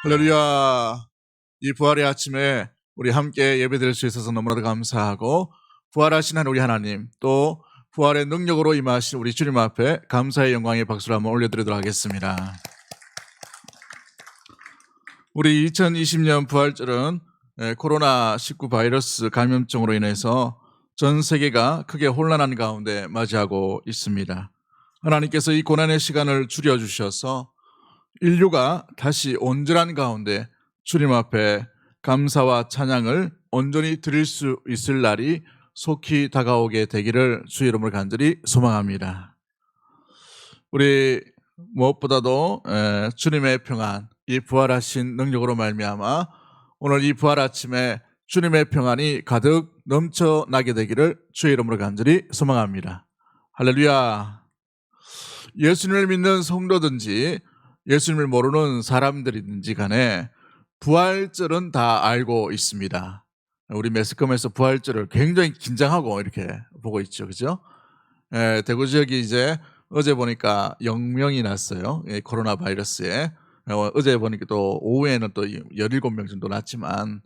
할렐루야. 이 부활의 아침에 우리 함께 예배드릴 수 있어서 너무나도 감사하고, 부활하신 우리 하나님, 또 부활의 능력으로 임하신 우리 주님 앞에 감사의 영광의 박수를 한번 올려드리도록 하겠습니다. 우리 2020년 부활절은 코로나19 바이러스 감염증으로 인해서 전 세계가 크게 혼란한 가운데 맞이하고 있습니다. 하나님께서 이 고난의 시간을 줄여주셔서 인류가 다시 온전한 가운데 주님 앞에 감사와 찬양을 온전히 드릴 수 있을 날이 속히 다가오게 되기를 주의 이름으로 간절히 소망합니다. 우리 무엇보다도 주님의 평안, 이 부활하신 능력으로 말미암아 오늘 이 부활 아침에 주님의 평안이 가득 넘쳐나게 되기를 주의 이름으로 간절히 소망합니다. 할렐루야. 예수님을 믿는 성도든지 예수님을 모르는 사람들이든지 간에 부활절은 다 알고 있습니다. 우리 매스컴에서 부활절을 굉장히 긴장하고 이렇게 보고 있죠. 그죠? 대구 지역이 이제 어제 보니까 0명이 났어요. 코로나 바이러스에. 어제 보니까 또 오후에는 또 17명 정도 났지만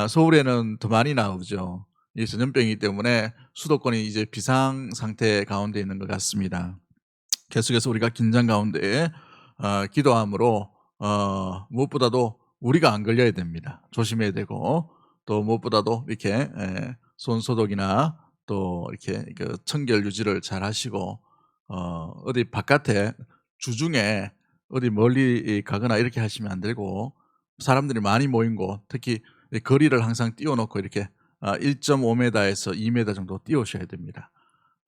서울에는 더 많이 나오죠. 이 전염병이기 때문에 수도권이 이제 비상 상태 가운데 있는 것 같습니다. 계속해서 우리가 긴장 가운데 기도함으로 무엇보다도 우리가 안 걸려야 됩니다. 조심해야 되고, 또 무엇보다도 이렇게 손 소독이나 또 이렇게 그 청결 유지를 잘 하시고, 어디 바깥에 주중에 어디 멀리 가거나 이렇게 하시면 안 되고, 사람들이 많이 모인 곳, 특히 거리를 항상 띄워놓고 이렇게 1.5m에서 2m 정도 띄우셔야 됩니다.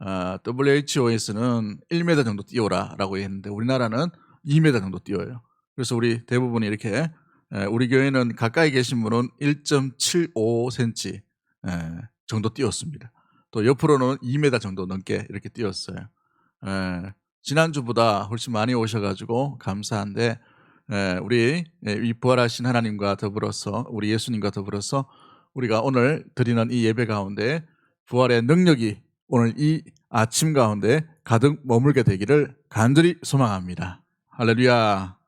WHO에서는 1m 정도 띄워라라고 했는데 우리나라는 2m 정도 띄워요. 그래서 우리 대부분이 이렇게, 우리 교회는 가까이 계신 분은 1.75cm 정도 띄웠습니다. 또 옆으로는 2m 정도 넘게 이렇게 띄웠어요. 지난주보다 훨씬 많이 오셔가지고 감사한데, 우리 이 부활하신 하나님과 더불어서, 우리 예수님과 더불어서 우리가 오늘 드리는 이 예배 가운데 부활의 능력이 오늘 이 아침 가운데 가득 머물게 되기를 간절히 소망합니다. 할렐루야.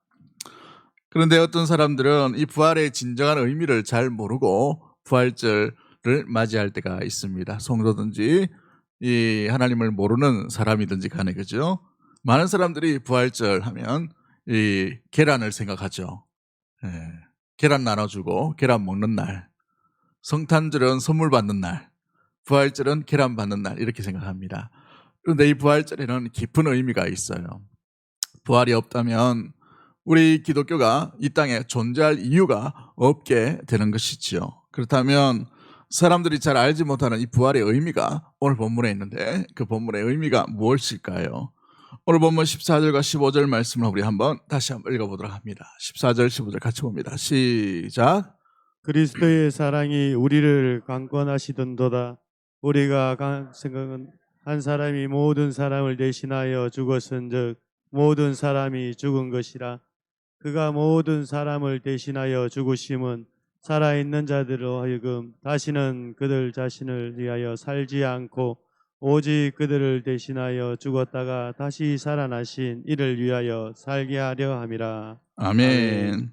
그런데 어떤 사람들은 이 부활의 진정한 의미를 잘 모르고 부활절을 맞이할 때가 있습니다. 성도든지 이 하나님을 모르는 사람이든지 간에, 그죠? 많은 사람들이 부활절 하면 이 계란을 생각하죠. 계란 나눠주고 계란 먹는 날, 성탄절은 선물 받는 날, 부활절은 계란 받는 날, 이렇게 생각합니다. 그런데 이 부활절에는 깊은 의미가 있어요. 부활이 없다면 우리 기독교가 이 땅에 존재할 이유가 없게 되는 것이지요. 그렇다면 사람들이 잘 알지 못하는 이 부활의 의미가 오늘 본문에 있는데, 그 본문의 의미가 무엇일까요? 오늘 본문 14절과 15절 말씀을 우리 다시 한번 읽어보도록 합니다. 14절 15절 같이 봅니다. 시작. 그리스도의 사랑이 우리를 강권하시던도다. 우리가 생각은 한 사람이 모든 사람을 대신하여 죽었은즉 모든 사람이 죽은 것이라. 그가 모든 사람을 대신하여 죽으심은 살아있는 자들로 하여금 다시는 그들 자신을 위하여 살지 않고 오직 그들을 대신하여 죽었다가 다시 살아나신 이를 위하여 살게 하려 함이라. 아멘.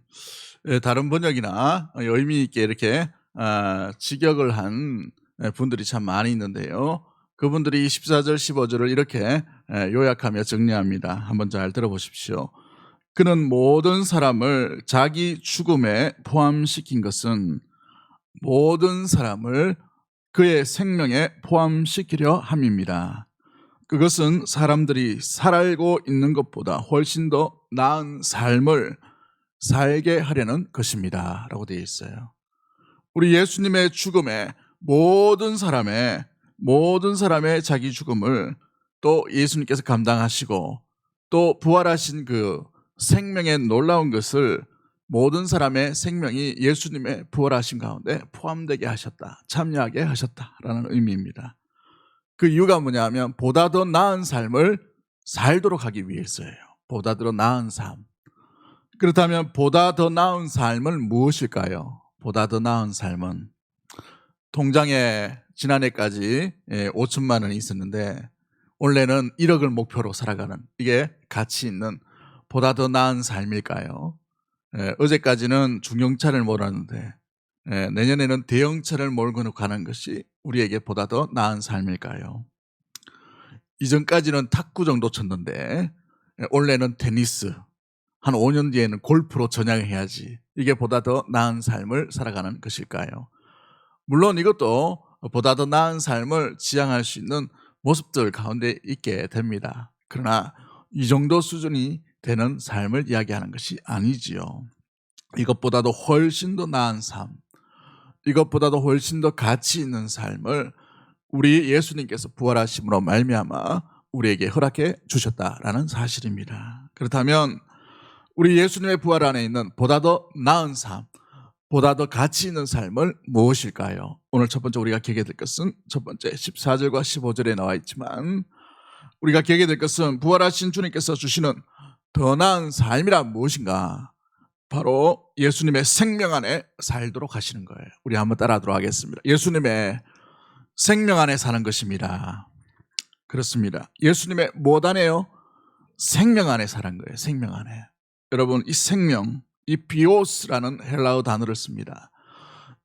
다른 번역이나 의미 있게 이렇게 직역을 한 분들이 참 많이 있는데요. 그분들이 14절 15절을 이렇게 요약하며 정리합니다. 한번 잘 들어보십시오. 그는 모든 사람을 자기 죽음에 포함시킨 것은 모든 사람을 그의 생명에 포함시키려 함입니다. 그것은 사람들이 살고 있는 것보다 훨씬 더 나은 삶을 살게 하려는 것입니다 라고 되어 있어요. 우리 예수님의 죽음에 모든 사람의 자기 죽음을 또 예수님께서 감당하시고, 또 부활하신 그 생명의 놀라운 것을 모든 사람의 생명이 예수님의 부활하신 가운데 포함되게 하셨다, 참여하게 하셨다라는 의미입니다. 그 이유가 뭐냐면 보다 더 나은 삶을 살도록 하기 위해서예요. 보다 더 나은 삶. 그렇다면 보다 더 나은 삶은 무엇일까요? 보다 더 나은 삶은, 통장에 지난해까지 5천만 원이 있었는데 올해는 1억을 목표로 살아가는, 이게 가치 있는 보다 더 나은 삶일까요? 어제까지는 중형차를 몰았는데 내년에는 대형차를 몰고 가는 것이 우리에게 보다 더 나은 삶일까요? 이전까지는 탁구 정도 쳤는데 올해는 테니스, 한 5년 뒤에는 골프로 전향해야지, 이게 보다 더 나은 삶을 살아가는 것일까요? 물론 이것도 보다 더 나은 삶을 지향할 수 있는 모습들 가운데 있게 됩니다. 그러나 이 정도 수준이 되는 삶을 이야기하는 것이 아니지요. 이것보다도 훨씬 더 나은 삶, 이것보다도 훨씬 더 가치 있는 삶을 우리 예수님께서 부활하심으로 말미암아 우리에게 허락해 주셨다라는 사실입니다. 그렇다면 우리 예수님의 부활 안에 있는 보다 더 나은 삶, 보다 더 가치 있는 삶을 무엇일까요? 오늘 첫 번째 우리가 기억해야 될 것은 첫 번째 14절과 15절에 나와 있지만, 우리가 기억해야 될 것은 부활하신 주님께서 주시는 더 나은 삶이란 무엇인가? 바로 예수님의 생명 안에 살도록 하시는 거예요. 우리 한번 따라하도록 하겠습니다. 예수님의 생명 안에 사는 것입니다. 그렇습니다. 예수님의 무엇 안에요? 생명 안에 사는 거예요. 생명 안에. 여러분, 이 생명, 이 비오스라는 헬라어 단어를 씁니다.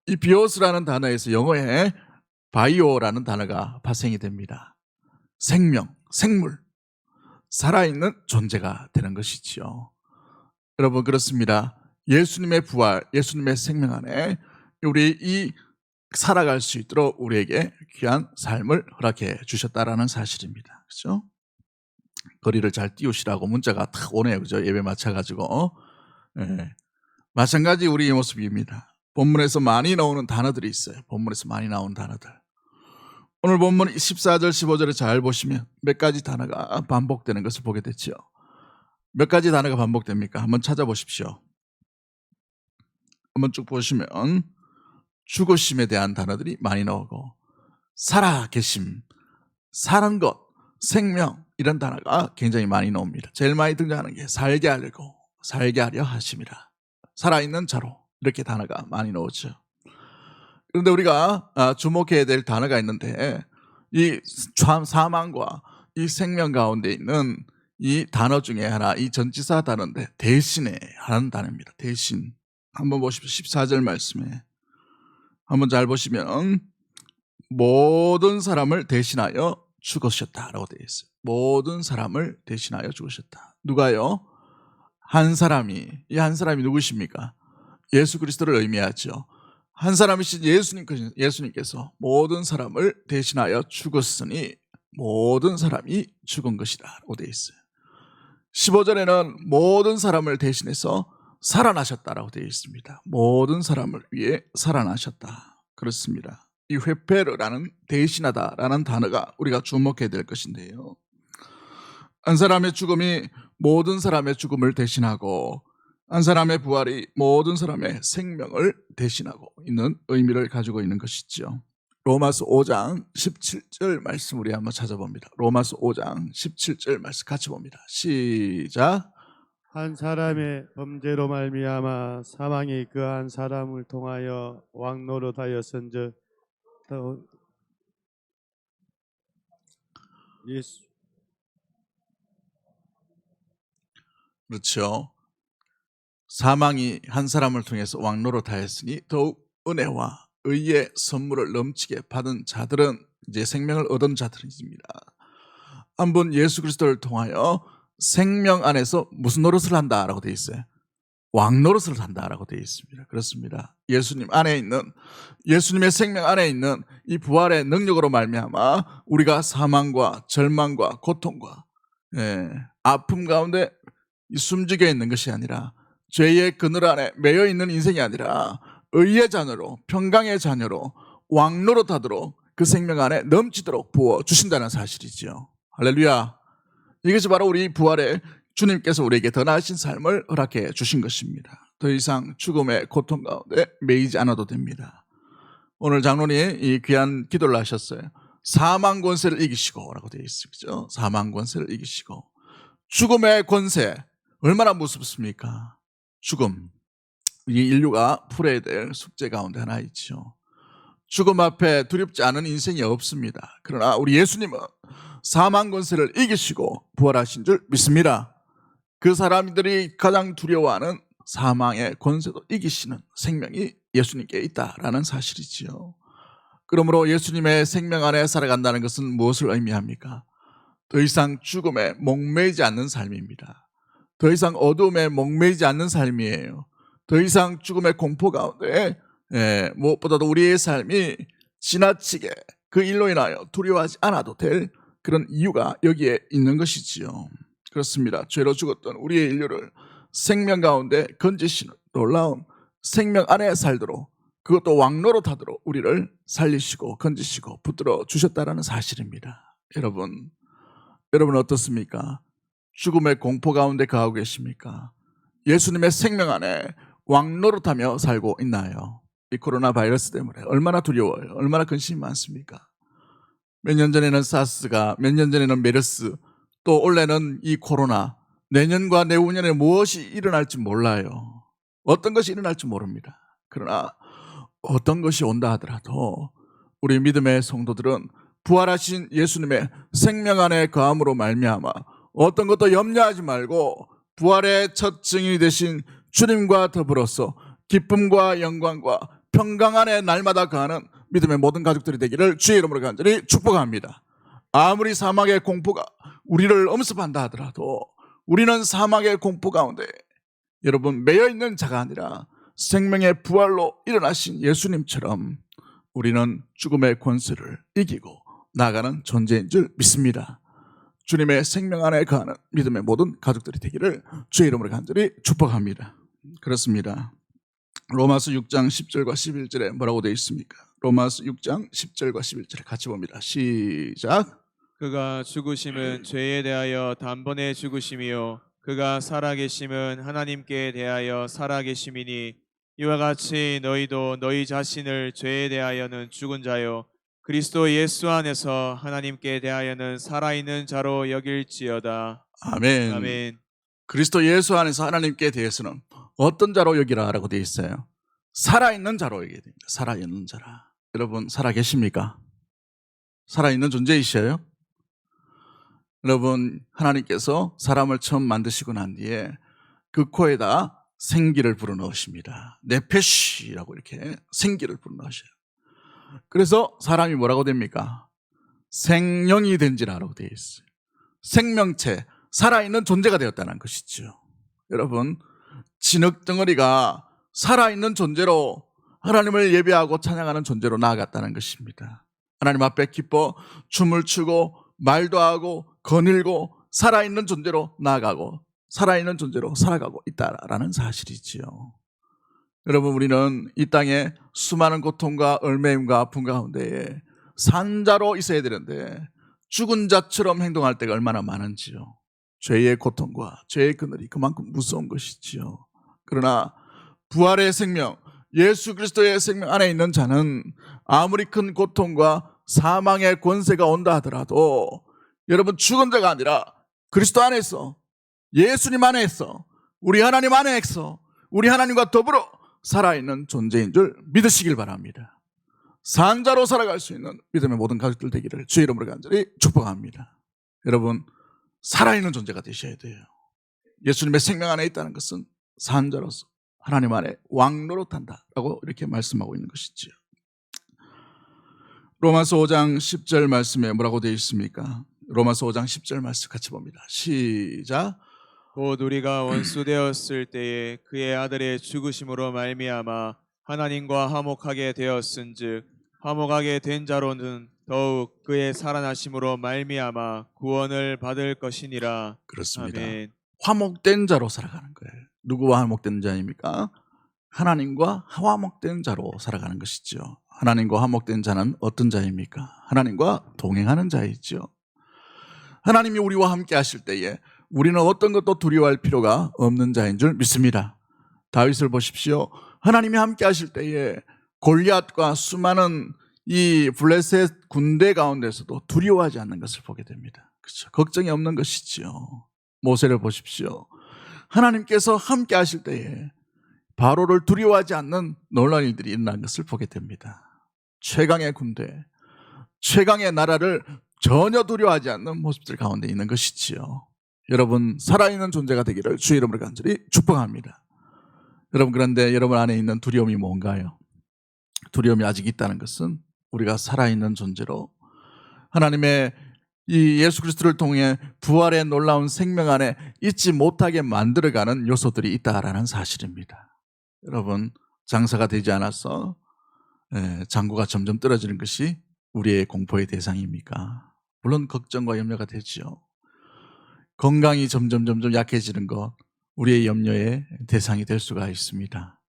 이 비오스라는 단어에서 영어에 바이오라는 단어가 발생이 됩니다. 생명, 생물, 살아있는 존재가 되는 것이지요. 여러분, 그렇습니다. 예수님의 부활, 예수님의 생명 안에 우리 이 살아갈 수 있도록 우리에게 귀한 삶을 허락해 주셨다라는 사실입니다. 그렇죠? 거리를 잘 띄우시라고 문자가 탁 오네요. 그죠? 예배 마쳐가지고. 마찬가지 우리의 모습입니다. 본문에서 많이 나오는 단어들이 있어요. 본문에서 많이 나오는 단어들. 오늘 본문 14절, 15절을 잘 보시면 몇 가지 단어가 반복되는 것을 보게 됐죠. 몇 가지 단어가 반복됩니까? 한번 찾아보십시오. 한번 쭉 보시면 죽으심에 대한 단어들이 많이 나오고, 살아계심, 사는 것, 생명, 이런 단어가 굉장히 많이 나옵니다. 제일 많이 등장하는 게 살게 하려고, 살게 하려 하심이라, 살아있는 자로, 이렇게 단어가 많이 나오죠. 그런데 우리가 주목해야 될 단어가 있는데, 이 사망과 이 생명 가운데 있는 이 단어 중에 하나, 이 전치사 단어인데 대신에 하는 단어입니다. 대신. 한번 보십시오. 14절 말씀에 한번 잘 보시면 모든 사람을 대신하여 죽으셨다라고 되어 있어요. 모든 사람을 대신하여 죽으셨다. 누가요? 한 사람이, 이 한 사람이 누구십니까? 예수 그리스도를 의미하죠. 한 사람이신 예수님께서 모든 사람을 대신하여 죽었으니 모든 사람이 죽은 것이다 라고 되어 있어요. 15절에는 모든 사람을 대신해서 살아나셨다라고 되어 있습니다. 모든 사람을 위해 살아나셨다. 그렇습니다. 이 회페르라는, 대신하다라는 단어가 우리가 주목해야 될 것인데요. 한 사람의 죽음이 모든 사람의 죽음을 대신하고, 한 사람의 부활이 모든 사람의 생명을 대신하고 있는 의미를 가지고 있는 것이죠. 로마서 5장 17절 말씀 우리 한번 찾아봅니다. 로마서 5장 17절 말씀 같이 봅니다. 시작. 한 사람의 범죄로 말미암아 사망이 그 한 사람을 통하여 왕노릇하였은즉 더 예수 그렇죠. 사망이 한 사람을 통해서 왕노릇하였으니 더욱 은혜와 의의 선물을 넘치게 받은 자들은 이제 생명을 얻은 자들입니다. 한번 예수 그리스도를 통하여 생명 안에서 무슨 노릇을 한다라고 되어 있어요? 왕노릇을 한다라고 되어 있습니다. 그렇습니다. 예수님 안에 있는, 예수님의 생명 안에 있는 이 부활의 능력으로 말미암아 우리가 사망과 절망과 고통과 아픔 가운데 숨죽여 있는 것이 아니라, 죄의 그늘 안에 매여 있는 인생이 아니라 의의 자녀로, 평강의 자녀로 왕노릇하도록 그 생명 안에 넘치도록 부어주신다는 사실이죠. 할렐루야. 이것이 바로 우리 부활의 주님께서 우리에게 더 나으신 삶을 허락해 주신 것입니다. 더 이상 죽음의 고통 가운데 매이지 않아도 됩니다. 오늘 장로님이 이 귀한 기도를 하셨어요. 사망 권세를 이기시고 라고 되어 있죠. 사망 권세를 이기시고. 죽음의 권세, 얼마나 무섭습니까? 죽음, 이 인류가 풀어야 될 숙제 가운데 하나 있죠. 죽음 앞에 두렵지 않은 인생이 없습니다. 그러나 우리 예수님은 사망 권세를 이기시고 부활하신 줄 믿습니다. 그 사람들이 가장 두려워하는 사망의 권세도 이기시는 생명이 예수님께 있다라는 사실이지요. 그러므로 예수님의 생명 안에 살아간다는 것은 무엇을 의미합니까? 더 이상 죽음에 목매이지 않는 삶입니다. 더 이상 어두움에 목매이지 않는 삶이에요. 더 이상 죽음의 공포 가운데 무엇보다도 우리의 삶이 지나치게 그 일로 인하여 두려워하지 않아도 될 그런 이유가 여기에 있는 것이지요. 그렇습니다. 죄로 죽었던 우리의 인류를 생명 가운데 건지시는 놀라운 생명 안에 살도록, 그것도 왕노릇하도록 우리를 살리시고 건지시고 붙들어 주셨다라는 사실입니다. 여러분 어떻습니까? 죽음의 공포 가운데 거하고 계십니까? 예수님의 생명 안에 왕노릇하며 살고 있나요? 이 코로나 바이러스 때문에 얼마나 두려워요? 얼마나 근심이 많습니까? 몇 년 전에는 사스가, 몇 년 전에는 메르스, 또 올해는 이 코로나, 내년과 내후년에 무엇이 일어날지 몰라요. 어떤 것이 일어날지 모릅니다. 그러나 어떤 것이 온다 하더라도 우리 믿음의 성도들은 부활하신 예수님의 생명 안에 거함으로 말미암아 어떤 것도 염려하지 말고 부활의 첫 증인이 되신 주님과 더불어서 기쁨과 영광과 평강 안에 날마다 거하는 믿음의 모든 가족들이 되기를 주의 이름으로 간절히 축복합니다. 아무리 사막의 공포가 우리를 엄습한다 하더라도 우리는 사막의 공포 가운데 여러분 매여 있는 자가 아니라 생명의 부활로 일어나신 예수님처럼 우리는 죽음의 권세를 이기고 나아가는 존재인 줄 믿습니다. 주님의 생명 안에 거하는 믿음의 모든 가족들이 되기를 주의 이름으로 간절히 축복합니다. 그렇습니다. 로마서 6장 10절과 11절에 뭐라고 되어 있습니까? 로마서 6장 10절과 11절에 같이 봅니다. 시작. 그가 죽으심은 죄에 대하여 단번에 죽으심이요 그가 살아계심은 하나님께 대하여 살아계심이니 이와 같이 너희도 너희 자신을 죄에 대하여는 죽은 자요 그리스도 예수 안에서 하나님께 대하여는 살아있는 자로 여길지어다. 아멘. 아멘. 그리스도 예수 안에서 하나님께 대해서는 어떤 자로 여기라라고 되어 있어요? 살아있는 자로 여기게 됩니다. 살아있는 자라. 여러분 살아계십니까? 살아있는 존재이셔요? 여러분 하나님께서 사람을 처음 만드시고 난 뒤에 그 코에다 생기를 불어넣으십니다. 네페시라고 이렇게 생기를 불어넣으셔요. 그래서 사람이 뭐라고 됩니까? 생명이 된지라고 되어 있어요. 생명체, 살아있는 존재가 되었다는 것이죠. 여러분 진흙덩어리가 살아있는 존재로 하나님을 예배하고 찬양하는 존재로 나아갔다는 것입니다. 하나님 앞에 기뻐 춤을 추고 말도 하고 거닐고 살아있는 존재로 나아가고 살아있는 존재로 살아가고 있다라는 사실이지요. 여러분 우리는 이 땅에 수많은 고통과 얽매임과 아픔 가운데에 산자로 있어야 되는데 죽은 자처럼 행동할 때가 얼마나 많은지요. 죄의 고통과 죄의 그늘이 그만큼 무서운 것이지요. 그러나 부활의 생명, 예수 그리스도의 생명 안에 있는 자는 아무리 큰 고통과 사망의 권세가 온다 하더라도 여러분 죽은 자가 아니라 그리스도 안에서, 예수님 안에서, 우리 하나님 안에서 우리 하나님과 더불어 살아있는 존재인 줄 믿으시길 바랍니다. 산자로 살아갈 수 있는 믿음의 모든 가족들 되기를 주의 이름으로 간절히 축복합니다. 여러분 살아있는 존재가 되셔야 돼요. 예수님의 생명 안에 있다는 것은 산자로서 하나님 안에 왕노릇한다라고 이렇게 말씀하고 있는 것이지요. 로마서 5장 10절 말씀에 뭐라고 되어 있습니까? 로마서 5장 10절 말씀 같이 봅니다. 시작. 곧 우리가 원수 되었을 때에 그의 아들의 죽으심으로 말미암아 하나님과 화목하게 되었은즉 화목하게 된 자로는 더욱 그의 살아나심으로 말미암아 구원을 받을 것이니라. 그렇습니다. 아멘. 화목된 자로 살아가는 거예요. 누구와 화목된 자입니까? 하나님과 화목된 자로 살아가는 것이죠. 하나님과 화목된 자는 어떤 자입니까? 하나님과 동행하는 자이죠. 하나님이 우리와 함께 하실 때에 우리는 어떤 것도 두려워할 필요가 없는 자인 줄 믿습니다. 다윗을 보십시오. 하나님이 함께 하실 때에 골리앗과 수많은 이 블레셋 군대 가운데서도 두려워하지 않는 것을 보게 됩니다. 그렇죠? 걱정이 없는 것이지요. 모세를 보십시오. 하나님께서 함께 하실 때에 바로를 두려워하지 않는 놀라운 일들이 일어난 것을 보게 됩니다. 최강의 군대, 최강의 나라를 전혀 두려워하지 않는 모습들 가운데 있는 것이지요. 여러분 살아있는 존재가 되기를 주의 이름으로 간절히 축복합니다. 여러분, 그런데 여러분 안에 있는 두려움이 뭔가요? 두려움이 아직 있다는 것은 우리가 살아있는 존재로 하나님의 이 예수 그리스도를 통해 부활의 놀라운 생명 안에 잊지 못하게 만들어가는 요소들이 있다라는 사실입니다. 여러분, 장사가 되지 않아서 장구가 점점 떨어지는 것이 우리의 공포의 대상입니까? 물론 걱정과 염려가 되지요. 건강이 점점 약해지는 것, 우리의 염려의 대상이 될 수가 있습니다.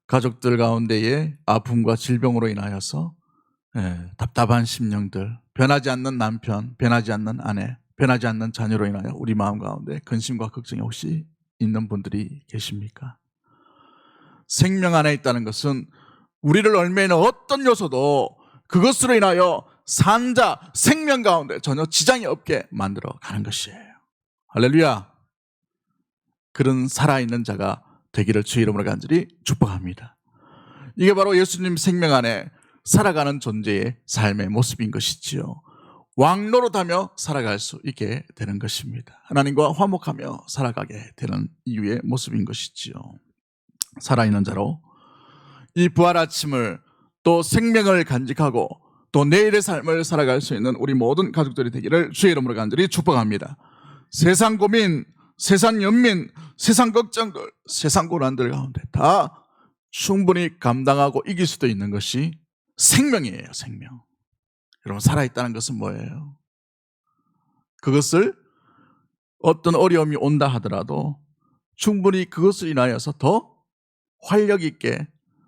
가족들 가운데의 아픔과 질병으로 인하여서 답답한 심령들, 변하지 않는 남편, 변하지 않는 아내, 변하지 않는 자녀로 인하여 우리 마음 가운데 근심과 걱정이 혹시 있는 분들이 계십니까? 생명 안에 있다는 것은 우리를 얽매이는 어떤 요소도 그것으로 인하여 산자, 생명 가운데 전혀 지장이 없게 만들어 가는 것이에요. 할렐루야. 그런 살아있는 자가 되기를 주의 이름으로 간절히 축복합니다. 이게 바로 예수님 생명 안에 살아가는 존재의 삶의 모습인 것이지요. 왕노릇하며 살아갈 수 있게 되는 것입니다. 하나님과 화목하며 살아가게 되는 이유의 모습인 것이지요. 살아있는 자로 이 부활 아침을 또 생명을 간직하고 또 내일의 삶을 살아갈 수 있는 우리 모든 가족들이 되기를 주의 이름으로 간절히 축복합니다. 세상 고민, 세상 연민, 세상 걱정들, 세상 고난들 가운데 다 충분히 감당하고 이길 수도 있는 것이 생명이에요. 생명. 여러분, 살아있다는 것은 뭐예요? 그것을 어떤 어려움이 온다 하더라도 충분히 그것을 인하여서 더 활력 있게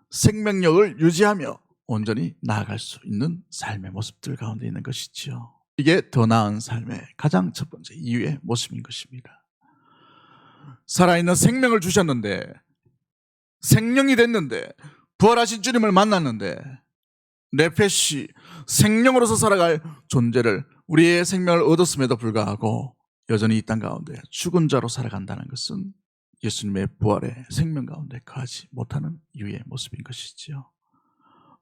생명력을 유지하며 온전히 나아갈 수 있는 삶의 모습들 가운데 있는 것이지요. 이게 더 나은 삶의 가장 첫 번째 이유의 모습인 것입니다. 살아있는 생명을 주셨는데, 생명이 됐는데, 부활하신 주님을 만났는데, 네페시, 생명으로서 살아갈 존재를, 우리의 생명을 얻었음에도 불구하고 여전히 이 땅 가운데 죽은 자로 살아간다는 것은 예수님의 부활의 생명 가운데 거하지 못하는 이유의 모습인 것이지요.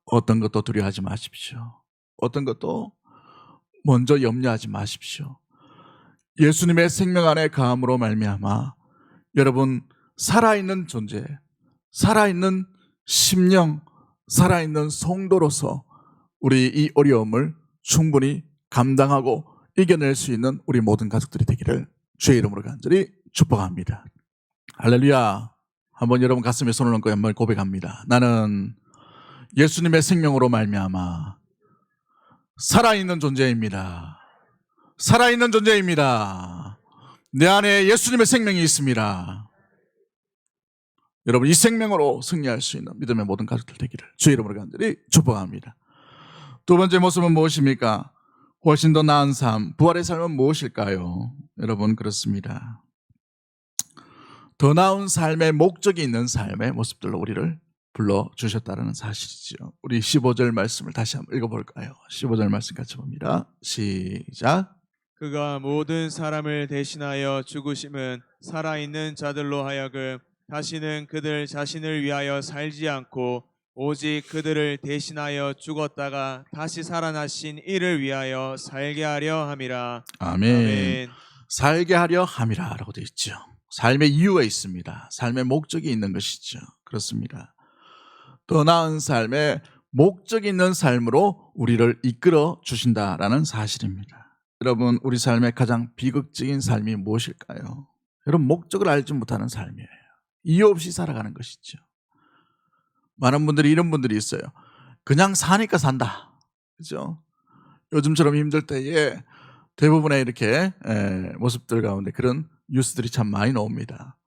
어떤 것도 두려워하지 마십시오. 어떤 것도 먼저 염려하지 마십시오. 예수님의 생명 안에 거함으로 말미암아 여러분, 살아있는 존재, 살아있는 심령, 살아있는 성도로서 우리 이 어려움을 충분히 감당하고 이겨낼 수 있는 우리 모든 가족들이 되기를 주의 이름으로 간절히 축복합니다. 할렐루야. 한번 여러분 가슴에 손을 얹고 한번 고백합니다. 나는 예수님의 생명으로 말미암아 살아있는 존재입니다. 살아있는 존재입니다. 내 안에 예수님의 생명이 있습니다. 여러분, 이 생명으로 승리할 수 있는 믿음의 모든 가족들 되기를 주의 이름으로 간절히 축복합니다. 두 번째 모습은 무엇입니까? 훨씬 더 나은 삶, 부활의 삶은 무엇일까요? 여러분, 그렇습니다. 더 나은 삶의 목적이 있는 삶의 모습들로 우리를 불러주셨다는 사실이죠. 우리 15절 말씀을 다시 한번 읽어볼까요? 15절 말씀 같이 봅니다. 시작. 그가 모든 사람을 대신하여 죽으심은 살아있는 자들로 하여금 다시는 그들 자신을 위하여 살지 않고 오직 그들을 대신하여 죽었다가 다시 살아나신 이를 위하여 살게 하려 함이라. 아멘. 아멘. 살게 하려 함이라 라고 되어 있죠. 삶의 이유가 있습니다. 삶의 목적이 있는 것이죠. 그렇습니다. 더 나은 삶의 목적 있는 삶으로 우리를 이끌어 주신다라는 사실입니다. 여러분, 우리 삶의 가장 비극적인 삶이 무엇일까요? 여러분, 목적을 알지 못하는 삶이에요. 이유 없이 살아가는 것이죠. 많은 분들이 이런 분들이 있어요. 그냥 사니까 산다. 그죠? 요즘처럼 힘들 때에 대부분의 이렇게 모습들 가운데 그런 뉴스들이 참 많이 나옵니다.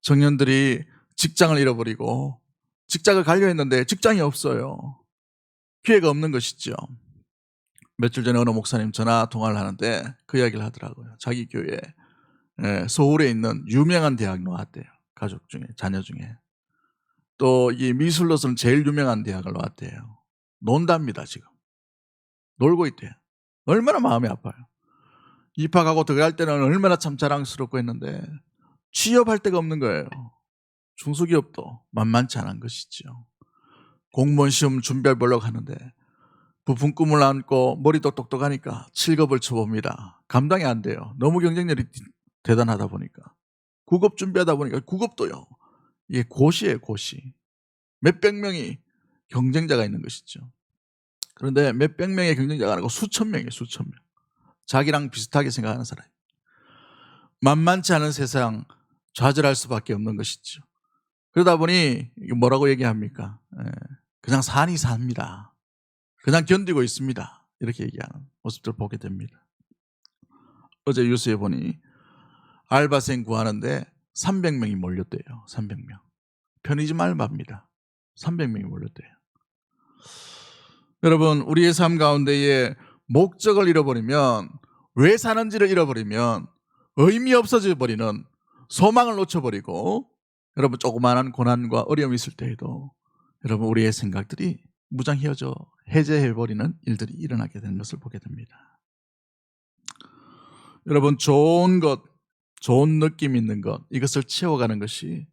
청년들이 직장을 잃어버리고 직장을 가려 했는데 직장이 없어요. 기회가 없는 것이죠. 며칠 전에 어느 목사님 전화 통화를 하는데 그 이야기를 하더라고요. 자기 교회 서울에 있는 유명한 대학 나왔대요. 가족 중에, 자녀 중에. 또 이 미술로서는 제일 유명한 대학을 나왔대요. 논답니다. 지금 놀고 있대요. 얼마나 마음이 아파요. 입학하고 들어갈 때는 얼마나 참 자랑스럽고 했는데 취업할 데가 없는 거예요. 중소기업도 만만치 않은 것이죠. 공무원 시험 준비해 보려고 하는데 부푼 꿈을 안고 머리도 똑똑하니까 7급을 쳐봅니다. 감당이 안 돼요. 너무 경쟁률이 대단하다 보니까. 9급 준비하다 보니까 9급도요. 이게 고시예요, 고시. 몇백 명이 경쟁자가 있는 것이죠. 그런데 몇백 명의 경쟁자가 아니고 수천 명이에요, 수천 명. 자기랑 비슷하게 생각하는 사람. 만만치 않은 세상 좌절할 수밖에 없는 것이죠. 그러다 보니 이게 뭐라고 얘기합니까? 그냥 산이 삽니다. 그냥 견디고 있습니다. 이렇게 얘기하는 모습들을 보게 됩니다. 어제 뉴스에 보니 알바생 구하는데 300명이 몰렸대요. 300명. 편의점 알바입니다. 300명이 몰렸대요. 여러분, 우리의 삶 가운데에 목적을 잃어버리면, 왜 사는지를 잃어버리면 의미 없어져 버리는, 소망을 놓쳐버리고, 여러분 조그마한 고난과 어려움이 있을 때에도 여러분 우리의 생각들이 무장해져 해제해버리는 일들이 일어나게 되는 것을 보게 됩니다. 여러분, 좋은 것, 좋은 느낌 있는 것, 이것을 채워가는 것이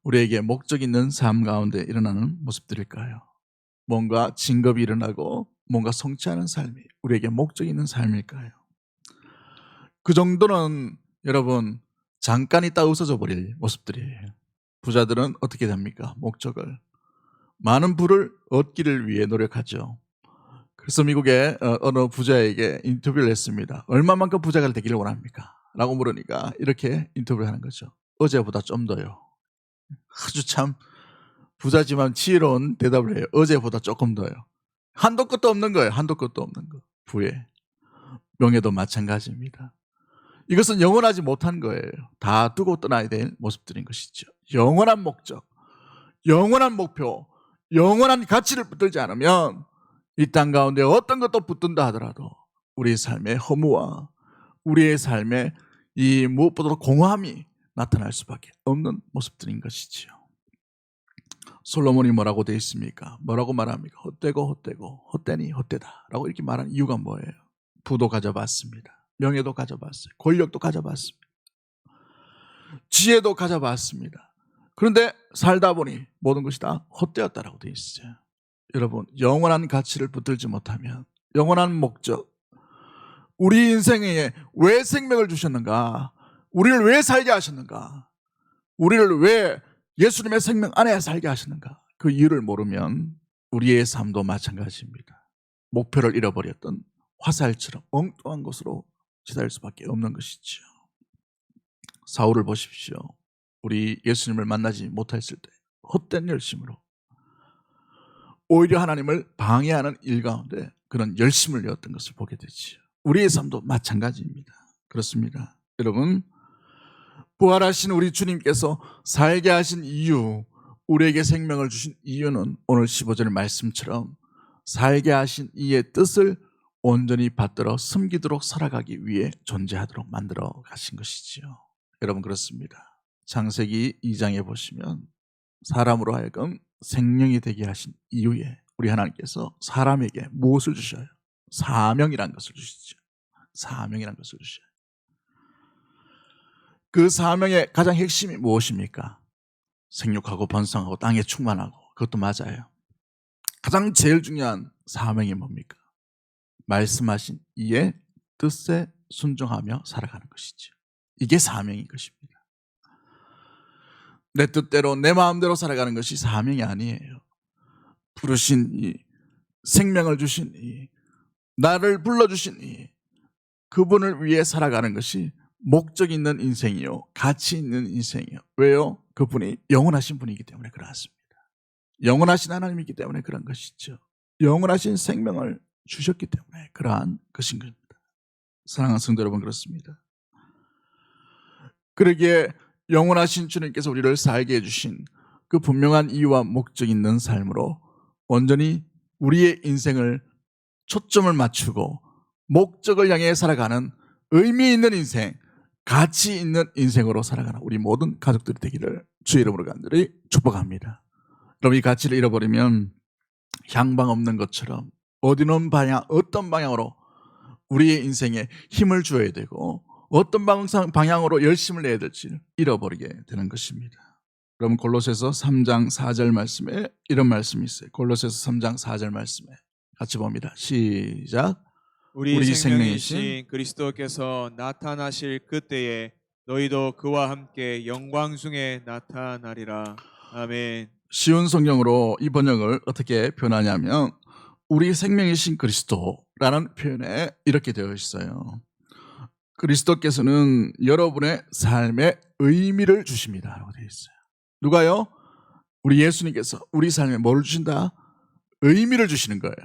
우리에게 목적 있는 삶 가운데 일어나는 모습들일까요? 뭔가 진급이 일어나고 뭔가 성취하는 삶이 우리에게 목적 있는 삶일까요? 그 정도는 여러분 잠깐 있다 없어져 버릴 모습들이에요. 부자들은 어떻게 됩니까? 목적을, 많은 부를 얻기를 위해 노력하죠. 그래서 미국의 어느 부자에게 인터뷰를 했습니다. 얼마만큼 부자가 되기를 원합니까? 라고 물으니까 이렇게 인터뷰를 하는 거죠. 어제보다 좀 더요. 아주 참 부자지만 지혜로운 대답을 해요. 어제보다 조금 더요. 한도 끝도 없는 거예요. 한도 끝도 없는 거. 부의 명예도 마찬가지입니다. 이것은 영원하지 못한 거예요. 다 두고 떠나야 될 모습들인 것이죠. 영원한 목적, 영원한 목표, 영원한 가치를 붙들지 않으면 이 땅 가운데 어떤 것도 붙든다 하더라도 우리의 삶의 허무와 우리의 삶의 이 무엇보다도 공허함이 나타날 수밖에 없는 모습들인 것이지요. 솔로몬이 뭐라고 되어 있습니까? 뭐라고 말합니까? 헛되고 헛되고 헛되니 헛되다 라고 이렇게 말하는 이유가 뭐예요? 부도 가져봤습니다. 명예도 가져봤어요. 권력도 가져봤습니다. 지혜도 가져봤습니다. 그런데 살다 보니 모든 것이 다 헛되었다라고 되어 있어요. 여러분, 영원한 가치를 붙들지 못하면, 영원한 목적, 우리 인생에 왜 생명을 주셨는가, 우리를 왜 살게 하셨는가, 우리를 왜 예수님의 생명 안에 살게 하셨는가, 그 이유를 모르면 우리의 삶도 마찬가지입니다. 목표를 잃어버렸던 화살처럼 엉뚱한 곳으로 치달을 수밖에 없는 것이죠. 사울을 보십시오. 우리 예수님을 만나지 못했을 때 헛된 열심으로 오히려 하나님을 방해하는 일 가운데 그런 열심을 내었던 것을 보게 되지요. 우리의 삶도 마찬가지입니다. 그렇습니다. 여러분, 부활하신 우리 주님께서 살게 하신 이유, 우리에게 생명을 주신 이유는 오늘 15절 말씀처럼 살게 하신 이의 뜻을 온전히 받들어 숨기도록 살아가기 위해 존재하도록 만들어 가신 것이지요. 여러분, 그렇습니다. 창세기 2장에 보시면 사람으로 하여금 생명이 되게 하신 이후에 우리 하나님께서 사람에게 무엇을 주셔요? 사명이라는 것을 주시죠. 사명이라는 것을 주셔요. 그 사명의 가장 핵심이 무엇입니까? 생육하고 번성하고 땅에 충만하고, 그것도 맞아요. 가장 제일 중요한 사명이 뭡니까? 말씀하신 이의 뜻에 순종하며 살아가는 것이죠. 이게 사명인 것입니다. 내 뜻대로 내 마음대로 살아가는 것이 사명이 아니에요. 부르신 이, 생명을 주신 이, 나를 불러주신 이, 그분을 위해 살아가는 것이 목적 있는 인생이요, 가치 있는 인생이요. 왜요? 그분이 영원하신 분이기 때문에 그렇습니다. 영원하신 하나님이기 때문에 그런 것이죠. 영원하신 생명을 주셨기 때문에 그러한 것인 겁니다. 사랑하는 성도 여러분, 그렇습니다. 그러기에 영원하신 주님께서 우리를 살게 해주신 그 분명한 이유와 목적 있는 삶으로 온전히 우리의 인생을 초점을 맞추고 목적을 향해 살아가는 의미 있는 인생, 가치 있는 인생으로 살아가는 우리 모든 가족들이 되기를 주의 이름으로 간절히 축복합니다. 여러분, 이 가치를 잃어버리면 향방 없는 것처럼 어디는 방향, 어떤 방향으로 우리의 인생에 힘을 주어야 되고 어떤 방향으로 열심을 내야 될지 잃어버리게 되는 것입니다. 여러분, 골로새서 3장 4절 말씀에 이런 말씀이 있어요. 골로새서 3장 4절 말씀에 같이 봅니다. 시작. 우리 생명이신 그리스도께서 나타나실 그때에 너희도 그와 함께 영광 중에 나타나리라. 아멘. 쉬운 성경으로 이 번역을 어떻게 표현하냐면 우리 생명이신 그리스도라는 표현에 이렇게 되어 있어요. 그리스도께서는 여러분의 삶에 의미를 주십니다 라고 되어 있어요. 누가요? 우리 예수님께서 우리 삶에 뭘 주신다? 의미를 주시는 거예요.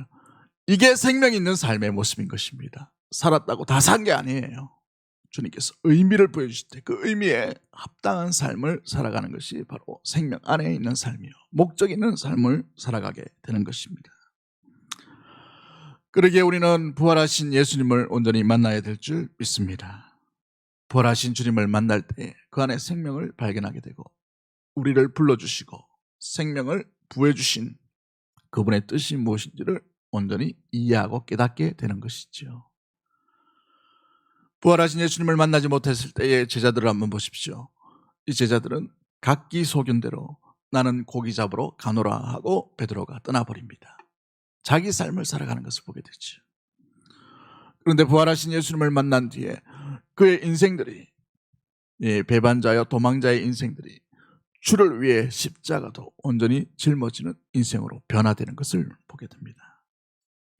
이게 생명 있는 삶의 모습인 것입니다. 살았다고 다 산 게 아니에요. 주님께서 의미를 보여주실 때 그 의미에 합당한 삶을 살아가는 것이 바로 생명 안에 있는 삶이요, 목적 있는 삶을 살아가게 되는 것입니다. 그러기에 우리는 부활하신 예수님을 온전히 만나야 될 줄 믿습니다. 부활하신 주님을 만날 때 그 안에 생명을 발견하게 되고 우리를 불러주시고 생명을 부어주신 그분의 뜻이 무엇인지를 온전히 이해하고 깨닫게 되는 것이죠. 부활하신 예수님을 만나지 못했을 때의 제자들을 한번 보십시오. 이 제자들은 각기 소견대로 나는 고기 잡으러 가노라 하고 베드로가 떠나버립니다. 자기 삶을 살아가는 것을 보게 되죠. 그런데 부활하신 예수님을 만난 뒤에 그의 인생들이, 배반자여 도망자의 인생들이 주를 위해 십자가도 온전히 짊어지는 인생으로 변화되는 것을 보게 됩니다.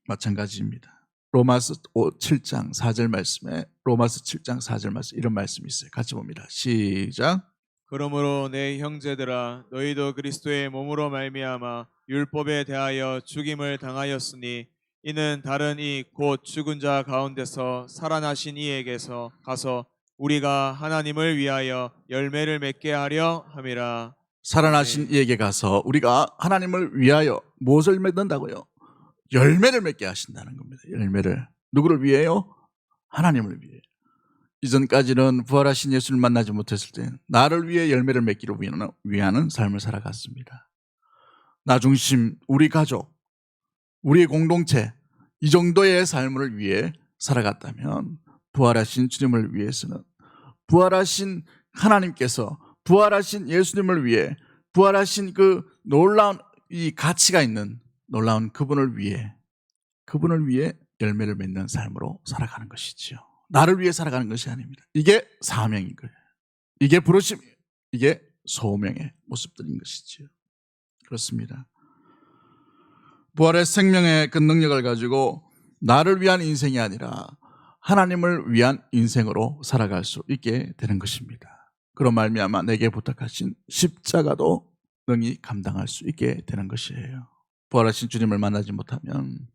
마찬가지입니다. 로마서 7장 4절 말씀에 로마서 7장 4절 말씀 이런 말씀이 있어요. 같이 봅니다. 시작. 그러므로 내 형제들아 너희도 그리스도의 몸으로 말미암아 율법에 대하여 죽임을 당하였으니 이는 다른 이 곧 죽은 자 가운데서 살아나신 이에게서 가서 우리가 하나님을 위하여 열매를 맺게 하려 함이라. 살아나신 이에게 가서 우리가 하나님을 위하여 무엇을 맺는다고요? 열매를 맺게 하신다는 겁니다. 열매를. 누구를 위해요? 하나님을 위해. 이전까지는 부활하신 예수를 만나지 못했을 때 나를 위해 열매를 맺기로 위하는 삶을 살아갔습니다. 나 중심, 우리 가족, 우리의 공동체, 이 정도의 삶을 위해 살아갔다면 부활하신 주님을 위해서는 부활하신 하나님께서 부활하신 예수님을 위해 부활하신 그 놀라운 이 가치가 있는 놀라운 그분을 위해 열매를 맺는 삶으로 살아가는 것이지요. 나를 위해 살아가는 것이 아닙니다. 이게 사명인 거예요. 이게 부르심이에요. 이게 소명의 모습들인 것이지요. 그렇습니다. 부활의 생명의 그 능력을 가지고 나를 위한 인생이 아니라 하나님을 위한 인생으로 살아갈 수 있게 되는 것입니다. 그런 말미암아 내게 부탁하신 십자가도 능히 감당할 수 있게 되는 것이에요. 부활하신 주님을 만나지 못하면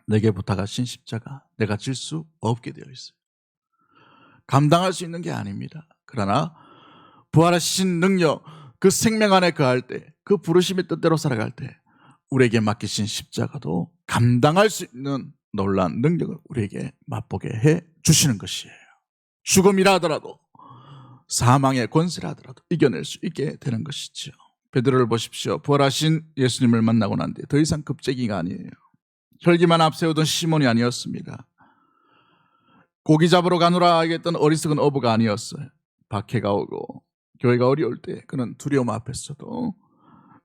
내게 부탁하신 십자가 내가 질 수 없게 되어 있어요. 감당할 수 있는 게 아닙니다. 그러나 부활하신 능력, 그 생명 안에 거할 때, 그 부르심의 뜻대로 살아갈 때 우리에게 맡기신 십자가도 감당할 수 있는 놀라운 능력을 우리에게 맛보게 해 주시는 것이에요. 죽음이라 하더라도 사망의 권세라 하더라도 이겨낼 수 있게 되는 것이죠. 베드로를 보십시오. 부활하신 예수님을 만나고 난 뒤에 더 이상 급제기가 아니에요. 혈기만 앞세우던 시몬이 아니었습니다. 고기 잡으러 가노라 하겠던 어리석은 어부가 아니었어요. 박해가 오고 교회가 어려울 때 그는 두려움 앞에서도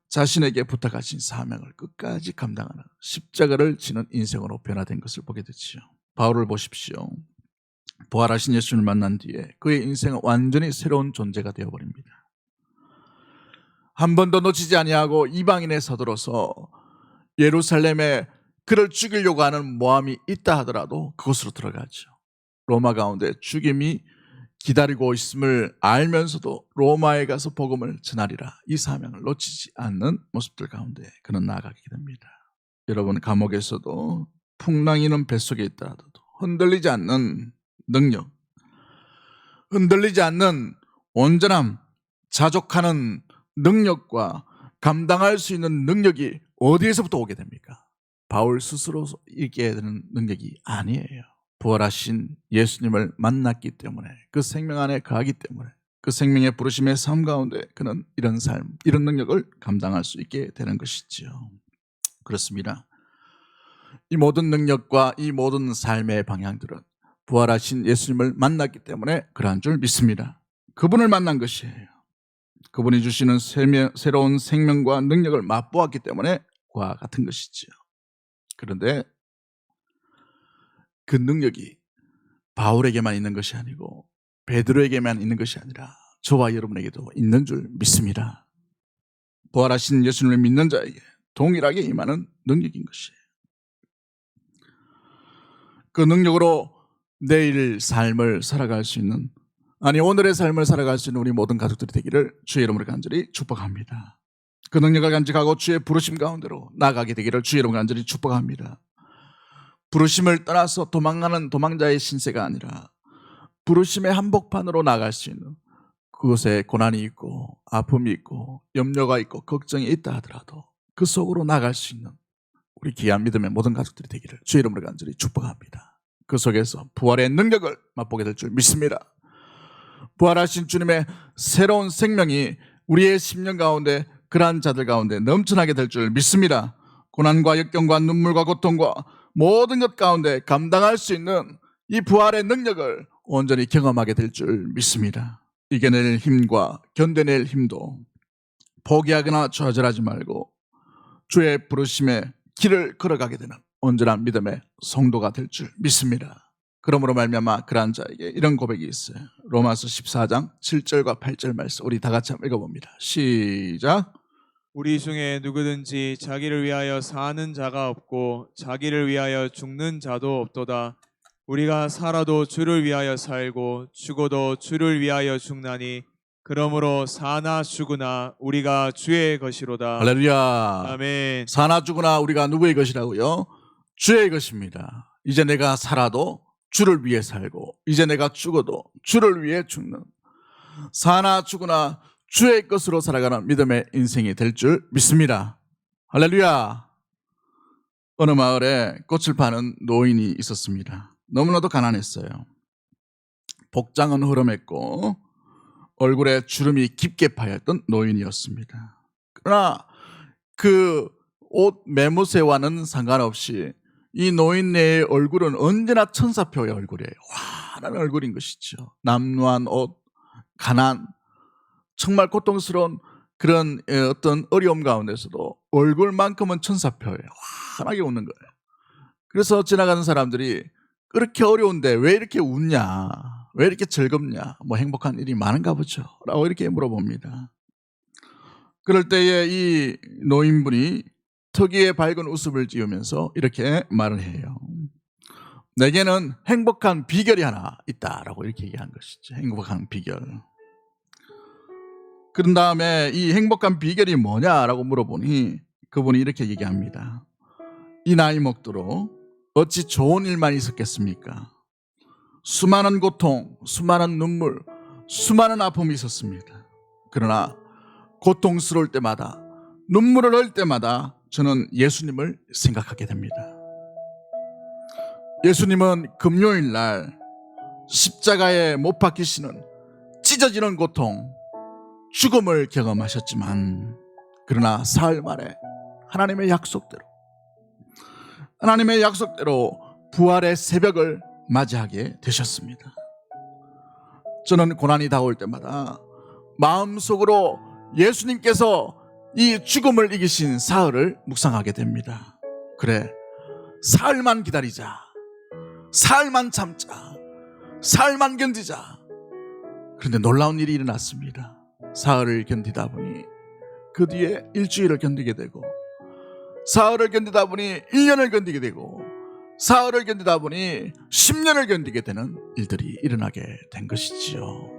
자신에게 부탁하신 사명을 끝까지 감당하는 십자가를 지는 인생으로 변화된 것을 보게 되지요. 바울을 보십시오. 부활하신 예수를 만난 뒤에 그의 인생은 완전히 새로운 존재가 되어버립니다. 한 번도 놓치지 아니하고 이방인에 서들어서 예루살렘에 그를 죽이려고 하는 모함이 있다 하더라도 그곳으로 들어가죠. 로마 가운데 죽임이 기다리고 있음을 알면서도 로마에 가서 복음을 전하리라, 이 사명을 놓치지 않는 모습들 가운데 그는 나아가게 됩니다. 여러분, 감옥에서도 풍랑이는 뱃속에 있더라도 흔들리지 않는 능력, 흔들리지 않는 온전함, 자족하는 능력과 감당할 수 있는 능력이 어디에서부터 오게 됩니까? 바울 스스로 있게 되는 능력이 아니에요. 부활하신 예수님을 만났기 때문에, 그 생명 안에 거하기 때문에, 그 생명의 부르심의 삶 가운데 그는 이런 삶, 이런 능력을 감당할 수 있게 되는 것이지요. 그렇습니다. 이 모든 능력과 이 모든 삶의 방향들은 부활하신 예수님을 만났기 때문에 그러한 줄 믿습니다. 그분을 만난 것이에요. 그분이 주시는 새로운 생명과 능력을 맛보았기 때문에 그와 같은 것이지요. 그런데 그 능력이 바울에게만 있는 것이 아니고 베드로에게만 있는 것이 아니라 저와 여러분에게도 있는 줄 믿습니다. 부활하신 예수님을 믿는 자에게 동일하게 임하는 능력인 것이에요. 그 능력으로 내일 삶을 살아갈 수 있는, 아니 오늘의 삶을 살아갈 수 있는 우리 모든 가족들이 되기를 주의 이름으로 간절히 축복합니다. 그 능력을 간직하고 주의 부르심 가운데로 나아가게 되기를 주의 이름으로 간절히 축복합니다. 부르심을 떠나서 도망가는 도망자의 신세가 아니라 부르심의 한복판으로 나아갈 수 있는, 그곳에 고난이 있고 아픔이 있고 염려가 있고 걱정이 있다 하더라도 그 속으로 나아갈 수 있는 우리 귀한 믿음의 모든 가족들이 되기를 주의 이름으로 간절히 축복합니다. 그 속에서 부활의 능력을 맛보게 될 줄 믿습니다. 부활하신 주님의 새로운 생명이 우리의 심령 가운데, 그러한 자들 가운데 넘쳐나게 될 줄 믿습니다. 고난과 역경과 눈물과 고통과 모든 것 가운데 감당할 수 있는 이 부활의 능력을 온전히 경험하게 될 줄 믿습니다. 이겨낼 힘과 견뎌낼 힘도 포기하거나 좌절하지 말고 주의 부르심에 길을 걸어가게 되는 온전한 믿음의 성도가 될 줄 믿습니다. 그러므로 말미암아 그러한 자에게 이런 고백이 있어요. 로마서 14장 7절과 8절 말씀 우리 다 같이 한번 읽어봅니다. 시작. 우리 중에 누구든지 자기를 위하여 사는 자가 없고 자기를 위하여 죽는 자도 없도다. 우리가 살아도 주를 위하여 살고 죽어도 주를 위하여 죽나니 그러므로 사나 죽으나 우리가 주의 것이로다. 할렐루야. 아멘. 사나 죽으나 우리가 누구의 것이라고요? 주의 것입니다. 이제 내가 살아도 주를 위해 살고 이제 내가 죽어도 주를 위해 죽는, 사나 죽으나 주의 것으로 살아가는 믿음의 인생이 될 줄 믿습니다. 할렐루야. 어느 마을에 꽃을 파는 노인이 있었습니다. 너무나도 가난했어요. 복장은 흐름했고 얼굴에 주름이 깊게 파였던 노인이었습니다. 그러나 그 옷 매무새와는 상관없이 이 노인네의 얼굴은 언제나 천사표의 얼굴이에요. 환한 얼굴인 것이죠. 남루한 옷, 가난, 정말 고통스러운 그런 어떤 어려움 가운데서도 얼굴만큼은 천사표예요. 환하게 웃는 거예요. 그래서 지나가는 사람들이 그렇게 어려운데 왜 이렇게 웃냐, 왜 이렇게 즐겁냐, 뭐 행복한 일이 많은가 보죠 라고 이렇게 물어봅니다. 그럴 때에 이 노인분이 특유의 밝은 웃음을 지으면서 이렇게 말을 해요. 내게는 행복한 비결이 하나 있다라고 이렇게 얘기한 것이죠. 행복한 비결. 그런 다음에 이 행복한 비결이 뭐냐라고 물어보니 그분이 이렇게 얘기합니다. 이 나이 먹도록 어찌 좋은 일만 있었겠습니까? 수많은 고통, 수많은 눈물, 수많은 아픔이 있었습니다. 그러나 고통스러울 때마다, 눈물을 흘릴 때마다 저는 예수님을 생각하게 됩니다. 예수님은 금요일 날 십자가에 못 박히시는 찢어지는 고통, 죽음을 경험하셨지만 그러나 사흘 만에 하나님의 약속대로 부활의 새벽을 맞이하게 되셨습니다. 저는 고난이 다가올 때마다 마음속으로 예수님께서 이 죽음을 이기신 사흘을 묵상하게 됩니다. 그래, 사흘만 기다리자, 사흘만 참자, 사흘만 견디자. 그런데 놀라운 일이 일어났습니다. 사흘을 견디다 보니 그 뒤에 일주일을 견디게 되고, 사흘을 견디다 보니 1년을 견디게 되고, 사흘을 견디다 보니 10년을 견디게 되는 일들이 일어나게 된 것이지요.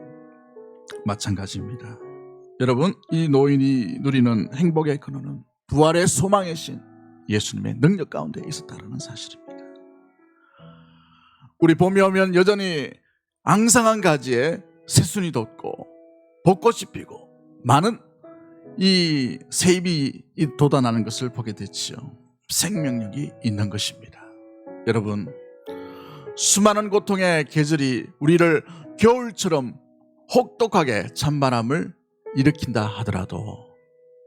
마찬가지입니다. 여러분, 이 노인이 누리는 행복의 근원은 부활의 소망의 신 예수님의 능력 가운데 있었다는 사실입니다. 우리 봄이 오면 여전히 앙상한 가지에 새순이 돋고 벚꽃이 피고 많은 이 세입이 돋아나는 것을 보게 되지요. 생명력이 있는 것입니다. 여러분, 수많은 고통의 계절이 우리를 겨울처럼 혹독하게 찬바람을 일으킨다 하더라도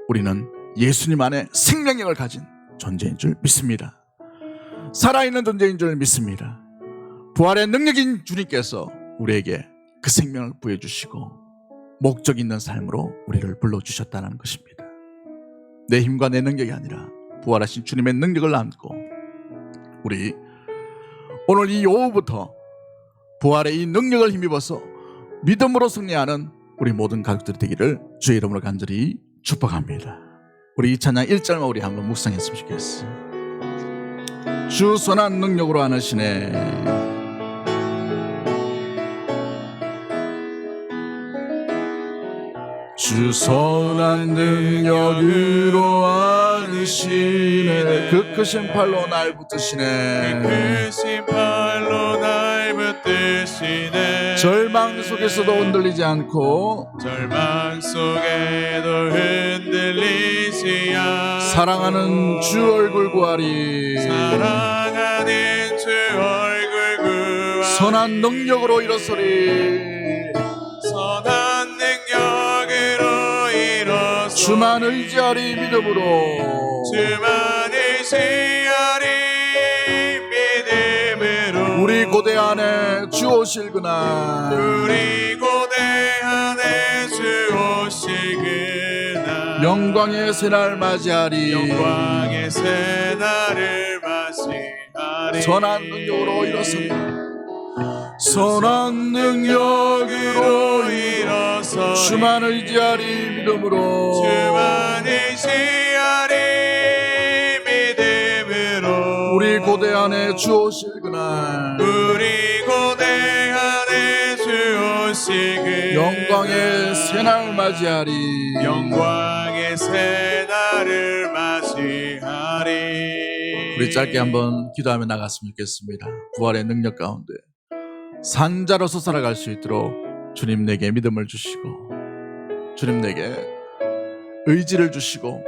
우리는 예수님 안에 생명력을 가진 존재인 줄 믿습니다. 살아있는 존재인 줄 믿습니다. 부활의 능력인 주님께서 우리에게 그 생명을 부여주시고 목적 있는 삶으로 우리를 불러주셨다는 것입니다. 내 힘과 내 능력이 아니라 부활하신 주님의 능력을 안고 우리 오늘 이 오후부터 부활의 이 능력을 힘입어서 믿음으로 승리하는 우리 모든 가족들이 되기를 주의 이름으로 간절히 축복합니다. 우리 이 찬양 1절만 우리 한번 묵상했으면 좋겠어. 주 선한 능력으로 하시네. 주 선한 능력으로 하시네. 그 크신 팔로 날 붙드시네. 크신 팔로 날 붙드시네. 절망 속에서도 흔들리지 않고 절망 속에도 흔들리지 않고 사랑하는 주 얼굴 구하리. 사랑하는 주 얼굴 구하리. 선한 능력으로 일어서리. 선한 능력으로 일어서 주만 의지하리 믿음으로. 주만 의지하리 믿음으로. 우리 고대 안에 주 오실 그날. 우리 고대 안에 주 오실 그날. 영광의 새날 맞이하리. 영광의 새날을 맞이하리. 선한 능력으로 일어서리. 선한 능력으로 일어서 주만 의지하리 믿음으로. 주만 의지하리 믿음으로. 우리 고대 안에 주 오실 그날. 우리 고대 안에 주 오실 그날. 영광의 새날 맞이하리. 영광의 새날을 맞이하리. 우리 짧게 한번 기도하며 나갔으면 좋겠습니다. 부활의 능력 가운데 산자로서 살아갈 수 있도록 주님 내게 믿음을 주시고 주님 내게 의지를 주시고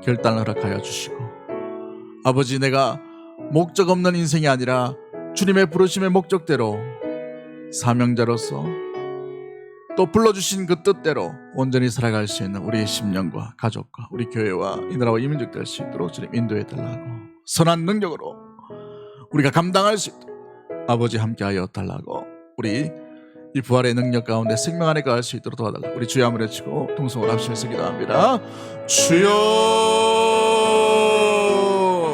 결단을 허락하여 주시고 아버지 내가 목적 없는 인생이 아니라 주님의 부르심의 목적대로 사명자로서 또 불러주신 그 뜻대로 온전히 살아갈 수 있는 우리의 심령과 가족과 우리 교회와 이 나라와 이민족 될 수 있도록 주님 인도해 달라고 선한 능력으로 우리가 감당할 수 있도록 아버지 함께하여 달라고 우리 이 부활의 능력 가운데 생명 안에 거할 수 있도록 도와달라고 우리 주여 한번 외치고 통성을 합심해서 기도합니다. 주여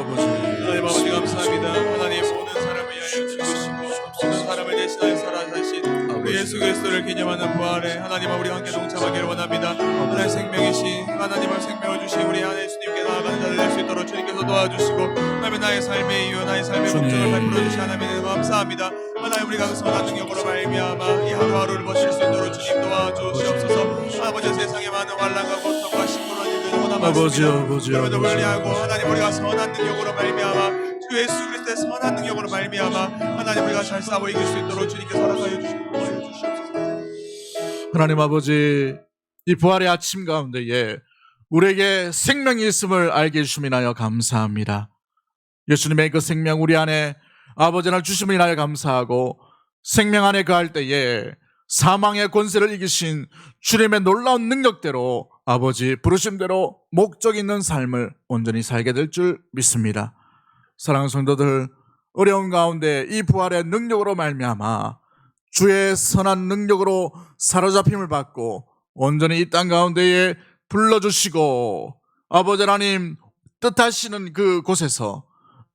하나님 아버지 감사합니다. 하나님 모든 사람을 위하여 죽으시고 없는 사람을 대신하여 살아가신 우리 예수 그리스도를 기념하는 부활에 하나님 우리 함께 동참하기를 원합니다. 하나님 생명이신 하나님을 생명을 주신 우리 안에 예수님께 나아가는 자들 될 수 있도록 주님께서 도와주시고 하나님 나의 삶의 이유 나의 삶의 목적을 발표해 주신 하나님에 감사합니다. 하나님 우리가 그 선한 능력으로 말미암아 이 하루하루를 버틸 수 있도록 주님 도와주시옵소서. 아버지 세상에 많은 환난과 고통과 시끄러운 일들을 원하옵습니다. 그럼에도 불구하고 하나님 우리가 선한 능력으로 말미암아 주 예수 그리스도의 선한 능력으로 말미암아 하나님 우리가 잘 싸워 이길 수 있도록 주님께서 허락하여 주시옵소서. 하나님 아버지 이 부활의 아침 가운데에 우리에게 생명이 있음을 알게 해주심을 인하여 감사합니다. 예수님의 그 생명 우리 안에 아버지 날 주심을 인하여 감사하고 생명 안에 거할 때에 사망의 권세를 이기신 주님의 놀라운 능력대로 아버지 부르심대로 목적 있는 삶을 온전히 살게 될 줄 믿습니다. 사랑하는 성도들 어려운 가운데 이 부활의 능력으로 말미암아 주의 선한 능력으로 사로잡힘을 받고 온전히 이 땅 가운데에 불러주시고 아버지 하나님 뜻하시는 그 곳에서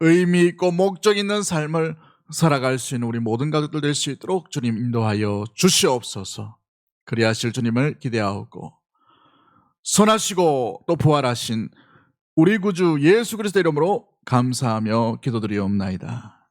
의미 있고 목적 있는 삶을 살아갈 수 있는 우리 모든 가족들 될 수 있도록 주님 인도하여 주시옵소서. 그리하실 주님을 기대하고 선하시고 또 부활하신 우리 구주 예수 그리스도 이름으로 감사하며 기도드리옵나이다.